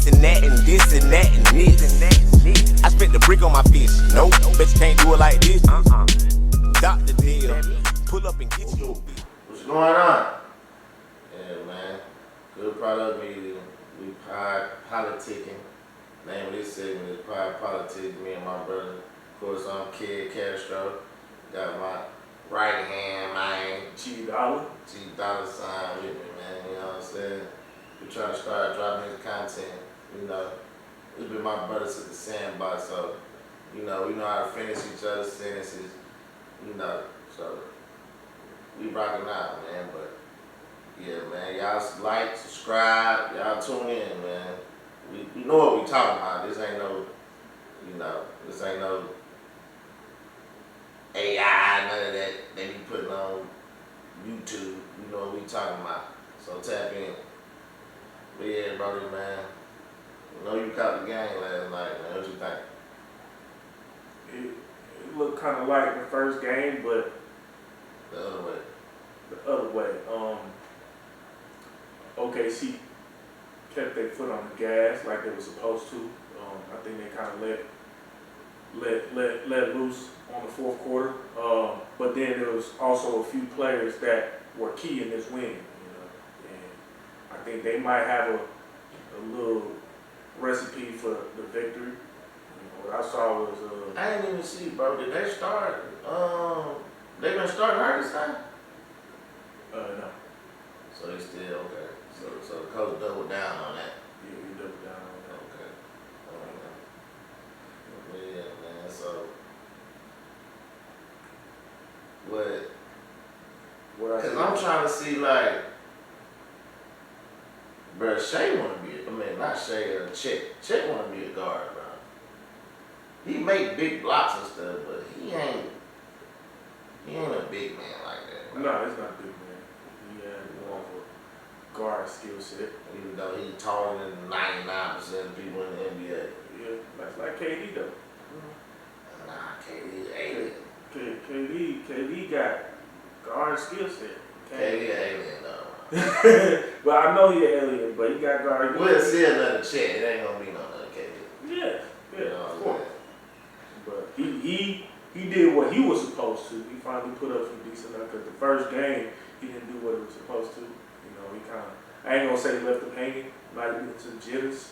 and that and this and that and this. I spent the brick on my fish. Nope, bet you can't do it like this. Dr. Deal, pull up and get you. What's going on? Yeah, man. Good product media. We politicking. Name of this segment is Pride Politics. Me and my brother. Of course, I'm Kid Castro. Got my right hand, man. G Dollar $G with me, man. You know what I'm saying? We trying to start dropping his content. You know, it's been my brothers at the sandbox, so we know how to finish each other's sentences. So we rocking out, man. But yeah, man, y'all like, subscribe, y'all tune in, man. We know what we talking about. This ain't no, this ain't no AI, none of that they be putting on YouTube. You know what we talking about. So tap in. But yeah, brother, man. I know you caught the game last night, man. What you think? it looked kind of like the first game, but The other way. the other way. OKC kept their foot on the gas like they were supposed to. I think they kind of let loose on the fourth quarter. But then there was also a few players that were key in this win. And I think they might have a little recipe for the victory. What I saw was I didn't even see, bro. Did they start? They been starting hurt this time? no. So they still okay. So the coach doubled down on that. Yeah, we doubled down on that. Okay. Yeah, man. So what? Because I'm trying to see, like, bro, Shea want to be, not Shea, Chet. Chet want to be a guard, bro. He make big blocks and stuff, but he ain't a big man like that, bro. No, it's not big man. He had more of a guard skill set. Even though he's taller than 99% of people in the NBA. Yeah, that's like KD though. Nah, KD is alien. KD got guard skill set. KD an alien, though. But I know he an alien, but he got guard. We'll see another Chet. It ain't gonna be no other KD. Yeah, You know of what I'm course. But he did what he was supposed to. He finally put up some decent numbers. Because the first game, he didn't do what he was supposed to. He kind of, I ain't gonna say left him hanging. Might have been some jitters,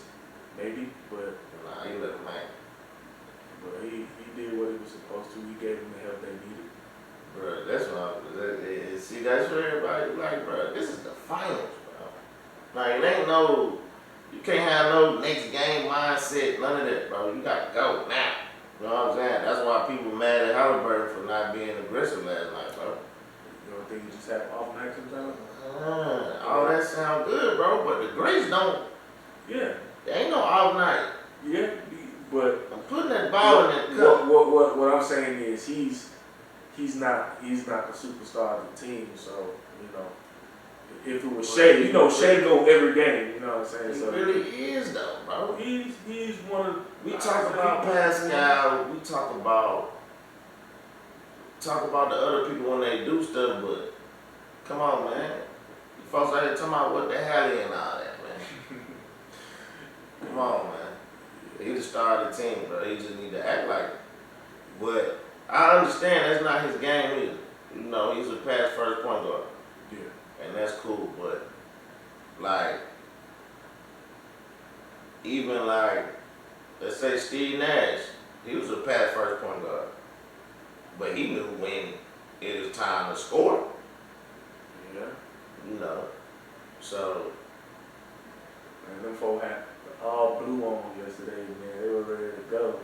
maybe, but Nah, he left him hanging. But he did what he was supposed to. He gave them the help they needed. Bro, that's what see, that's what everybody like, bro. This is the finals, bro. Like, it ain't no, you can't have no next game mindset, none of that, bro. You got to go now. You know what I'm saying? That's why people mad at Halliburton for not being aggressive last night, bro. You don't think he just had off night sometimes? All that sound good, bro, but the Greeks don't. Yeah. There ain't no off night. Yeah, but I'm putting that ball in that cup. what I'm saying is he's not the superstar of the team. So if it was Shea, Shea go every game. You know what I'm saying? He So really is though, bro. He's one of. We talk about Pascal. We talk about the other people when they do stuff, but come on, man. You folks out here talking about what the hell and all that, man. Come on, man. He's the star of the team, bro. He just need to act like it. But I understand that's not his game either. He's a pass first point guard. Yeah. And that's cool, but like, even like, let's say Steve Nash, he was a pass first point guard. But he knew when it was time to score. Yeah. So. And them folk had all blue on yesterday, man. They were ready to go.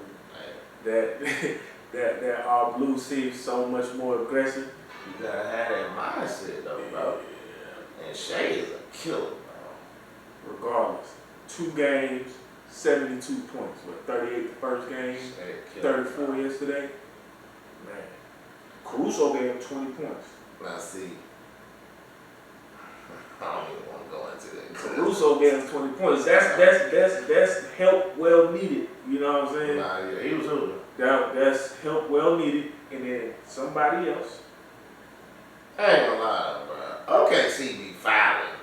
Man. That all blue seems so much more aggressive. You gotta have that mindset though, bro. Yeah. And Shea is a killer, bro. Regardless. 2 games, 72 points. 38 the first game, 34 yesterday. Man. Caruso gave him 20 points. Now see, I don't even want to go into that. Caruso gave him 20 points. That's help well needed. You know what I'm saying? Nah, yeah, he was hooping. That's help well needed. And then somebody else. I ain't gonna lie, bro. OKC be fouling.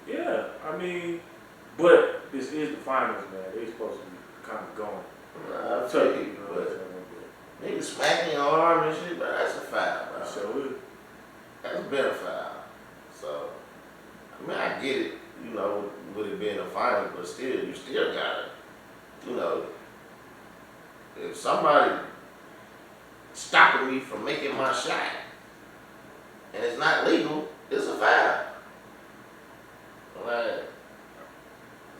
Yeah, I mean, but this is the finals, man. They supposed to be kind of going. I So, feel you you, know what I'm but saying? niggas smacking your arm and shit, but that's a foul, bro. But so That's been a foul. So, I mean, I get it, you know, with it being a final, but still, you still gotta, you know, if somebody stopping me from making my shot and it's not legal, it's a foul. Like,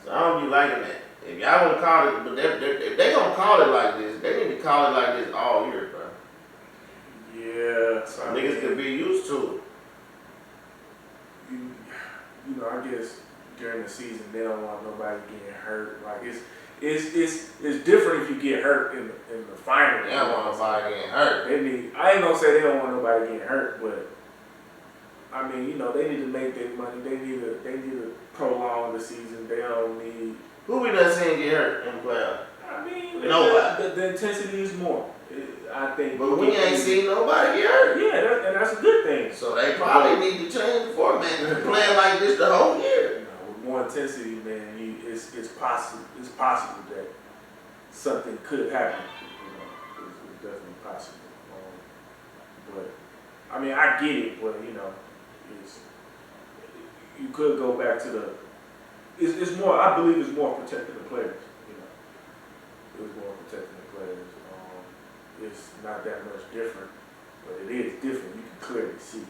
so I don't be liking that. If y'all wanna call it, but if they gonna call it like this, they need to call it like this all year, bro. yeah, So niggas can be used to you know, I guess during the season they don't want nobody getting hurt. Like it's different if you get hurt in the final. it. They don't want nobody getting hurt. They need. I ain't gonna say they don't want nobody getting hurt, but I mean, you know, they need to make their money. They need to prolong the season. They don't need. Who we done seen get hurt in the playoffs? I mean, Nobody. the intensity is more. I think. But we ain't seen nobody get hurt. Yeah, and that's a good thing. So they probably need to change the format and play like this the whole year. You know, with more intensity, man, it's possible. It's possible that something could happen. You know, it's definitely possible. But I mean, I get it, but you know, you could go back to the. It's more. I believe it's more protecting the players. You know, it's more protecting the players. It's not that much different, but it is different. You can clearly see.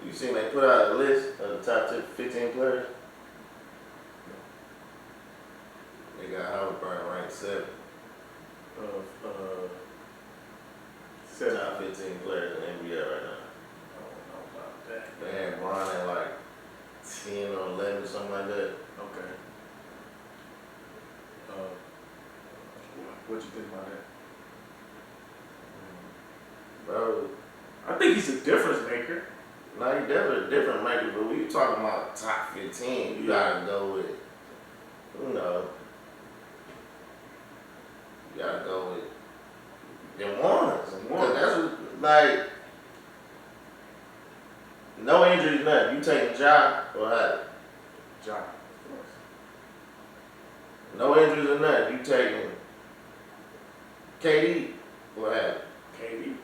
You seen they put out a list of the top 15 players? They got Halliburton ranked 7th. Of 7. Top 15 players in the NBA right now. I don't know about that. They had Bron at like 10 or 11, something like that. Okay. What you think about that? Bro, I think he's a difference maker. now you definitely a different maker, but when you talking about top 15, you gotta go with, you know, you gotta go with them ones. Cause that's what, like, no injuries, nothing. You taking a job or what? John. No injuries or nothing. You taking KD, what happened? KD.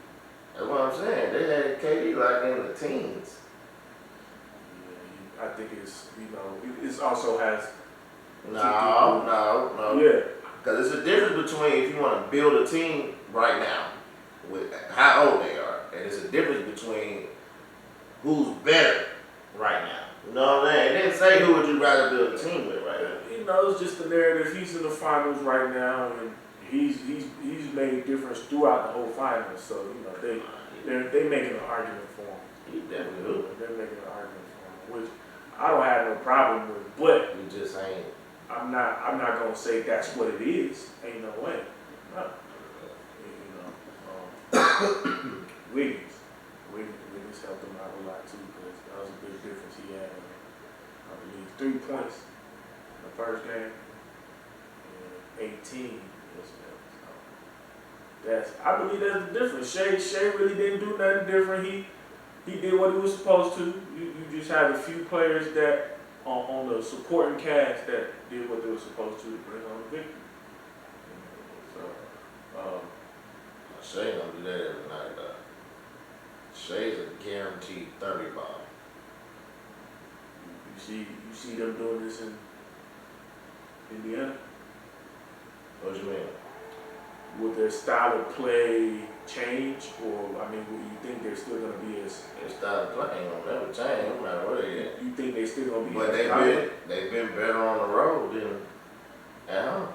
That's what I'm saying. They had KD like in the teens. Yeah, I think it's, you know, it also has. No. Yeah. Because it's a difference between if you want to build a team right now with how old they are, and it's a difference between who's better right now. You know what I'm saying? It didn't say who would you rather build a team with right now. You know, it's just the narrative. He's in the finals right now, and he's made difference throughout the whole finals. So you know, they making an argument for him. He definitely who. They're making an argument for him, which I don't have no problem with. But You just ain't. I'm not gonna say that's what it is. Ain't no way. No. You know, Wiggins helped him out a lot too, because that was a big difference he had. I believe 3 points in the first game, and 18 yesterday. So I believe that's the difference. Shea really didn't do nothing different. He did what he was supposed to. You just had a few players that on the supporting cast that did what they were supposed to bring on the victory. So, Shea don't do that every night though. Shea's a guaranteed 30 ball. you see them doing this in Indiana? What you mean? Will their style of play change, or I mean, will you think they're still going to be as? Their style of play ain't gonna never change, no matter where they at. You think they still going to be? But as dominant? they've been better on the road than at home.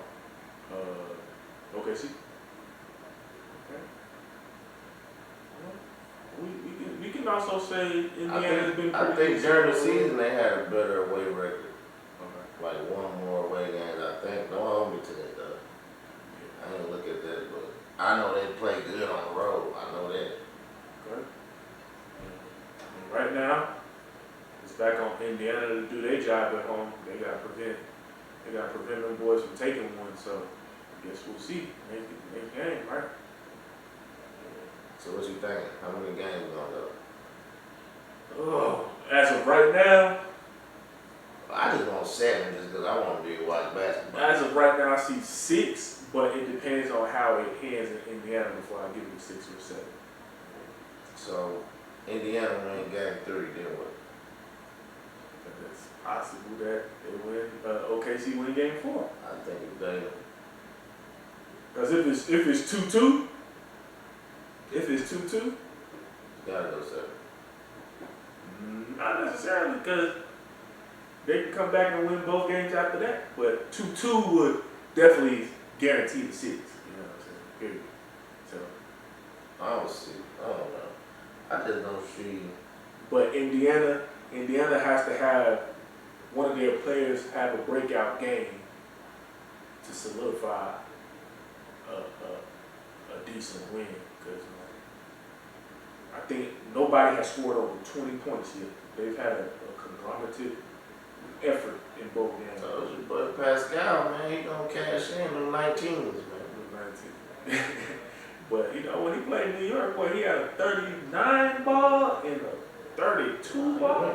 Okay, see. Okay. Well, we can also say Indiana's been I pretty think during the consistent. season they had a better away record. Okay. Like one more away game, I think. Don't hold me to that though. I didn't look at that, but I know they play good on the road. I know that. Okay. And right now, it's back on Indiana to do their job at home. They got to prevent them boys from taking one. So I guess we'll see next game, right? So what you think? How many games we gonna go? Oh, as of right now, 6, but it depends on how it ends in Indiana before I give it a 6 or a 7. So Indiana win game 3, then what? It's possible that they win. OKC win game 4. I think if they Because if it's 2-2, gotta go 7. not necessarily, because they can come back and win both games after that. But 2-2 would definitely guarantee the 6. You know what I'm saying? Period. So, I don't see. I don't know. I just don't see. but Indiana has to have one of their players have a breakout game to solidify a decent win. Because I think nobody has scored over 20 points yet. They've had a conglomerate effort in both games. Told you, but Pascal, man, he gonna cash in them 19s, man. But you know, when he played New York, boy, he had a 39 ball and a 32 ball.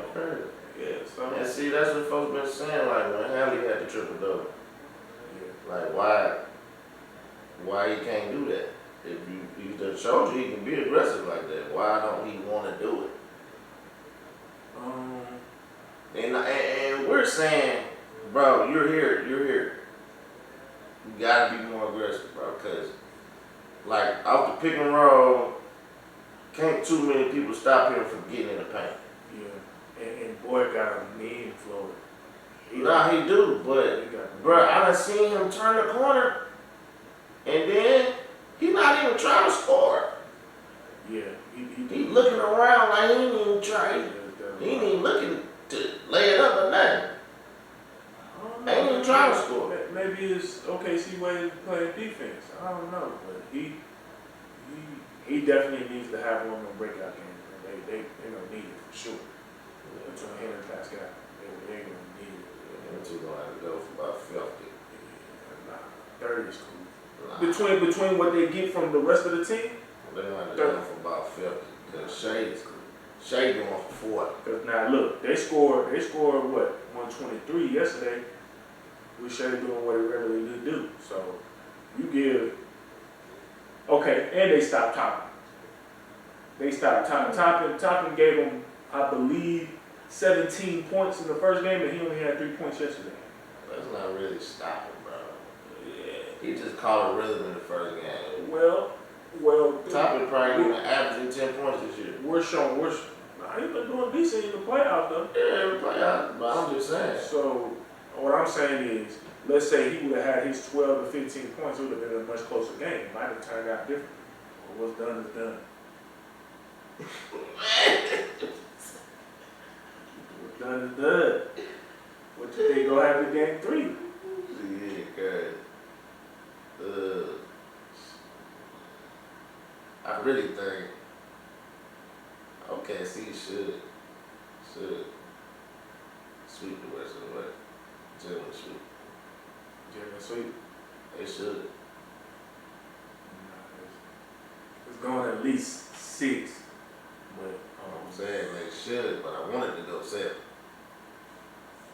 Yeah, so And see, that's what folks been saying. Like when Hallie had the triple double, like why he can't do that? If you just showed you he can be aggressive like that, why don't he want to do it? And we're saying, bro, you're here. You gotta be more aggressive, bro, because like off the pick and roll, can't too many people stop him from getting in the paint. yeah, and boy got a mean flow. Nah, he do, but bro, I done seen him turn the corner, and then he not even trying to score. Yeah, He looking around like he ain't even trying. He ain't even looking to lay it up or nothing. Ain't even trying to score. Maybe it's OKC way of playing defense. I don't know, but he definitely needs to have one more breakout game. They gonna need it for sure. Between him and Pascal, they gonna need it. Them two gonna have to go for about 50. Nah, 30 is cool. Nah, Between what they get from the rest of the team, they gonna have to go for about 50. Cause Shea going for 40. because now look, they scored what 123 yesterday. We Shea doing what he regularly do. So you give and they stopped Toppin. Toppin gave him, I believe, 17 points in the first game, and he only had 3 points yesterday. That's not really stopping, bro. Yeah. He just caught a rhythm in the first game. Well. Toppin probably even averaging 10 points this year. He's been doing decent in the playoffs though. Yeah, every playoff, but I'm just saying. So what I'm saying is, let's say he would have had his 12 to 15 points, it would have been a much closer game. It might have turned out different. But what's done is done. What's done is done. What you think gonna happen in game 3? Yeah, good. I really think OKC should sweep the rest of the way. Generally sweep. Generally sweep. They should. It's going at least 6. But I'm saying they should, but I wanted to go 7.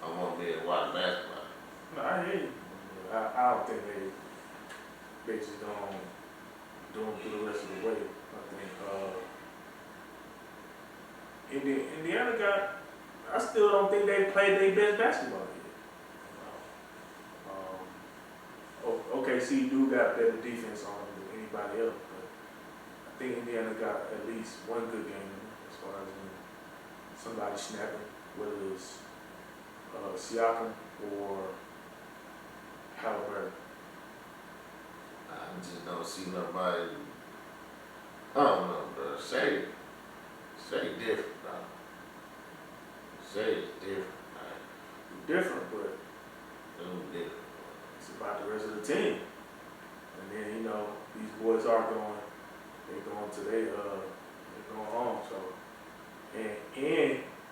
I want to be able to watch basketball. no, I hear you. I don't think they just don't do them through the rest of the way. I think Indiana I still don't think they played their best basketball yet. OKC do got better defense on them than anybody else, but I think Indiana got at least one good game as far as somebody snapping, whether it's Siakam or Halliburton. I just don't see nobody. I don't know, bro. Shea different, bro. Shea is different, man. Different, but Dude, different. it's about the rest of the team. And then, you know, these boys are they're going home. So, and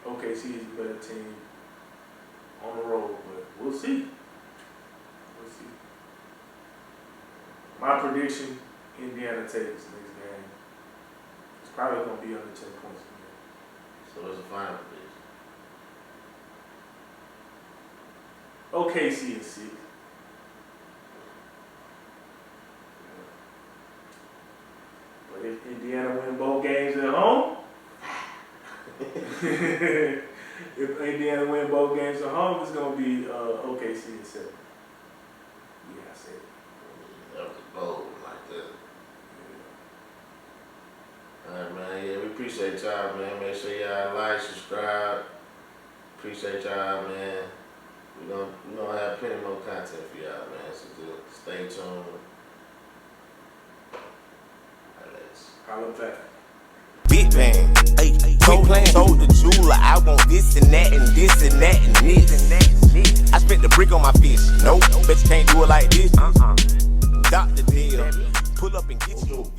OKC is a better team on the road, but we'll see. My prediction, Indiana takes next game. It's probably going to be under 10 points. So what's the final prediction? OKC is 6. If Indiana win both games at home, it's gonna be OKC and 7. Yeah, I said it. That was bold like that. Alright, man. Yeah, we appreciate y'all, man. Make sure y'all like, subscribe. Appreciate y'all, man. We gonna have plenty more content for y'all, man. So just stay tuned. Alex. Holla back. Big bang, told the jeweler I want this and that and this and that and this. I spent the brick on my fish. Nope, bet you can't do it like this. Dr. Deal, pull up and get you.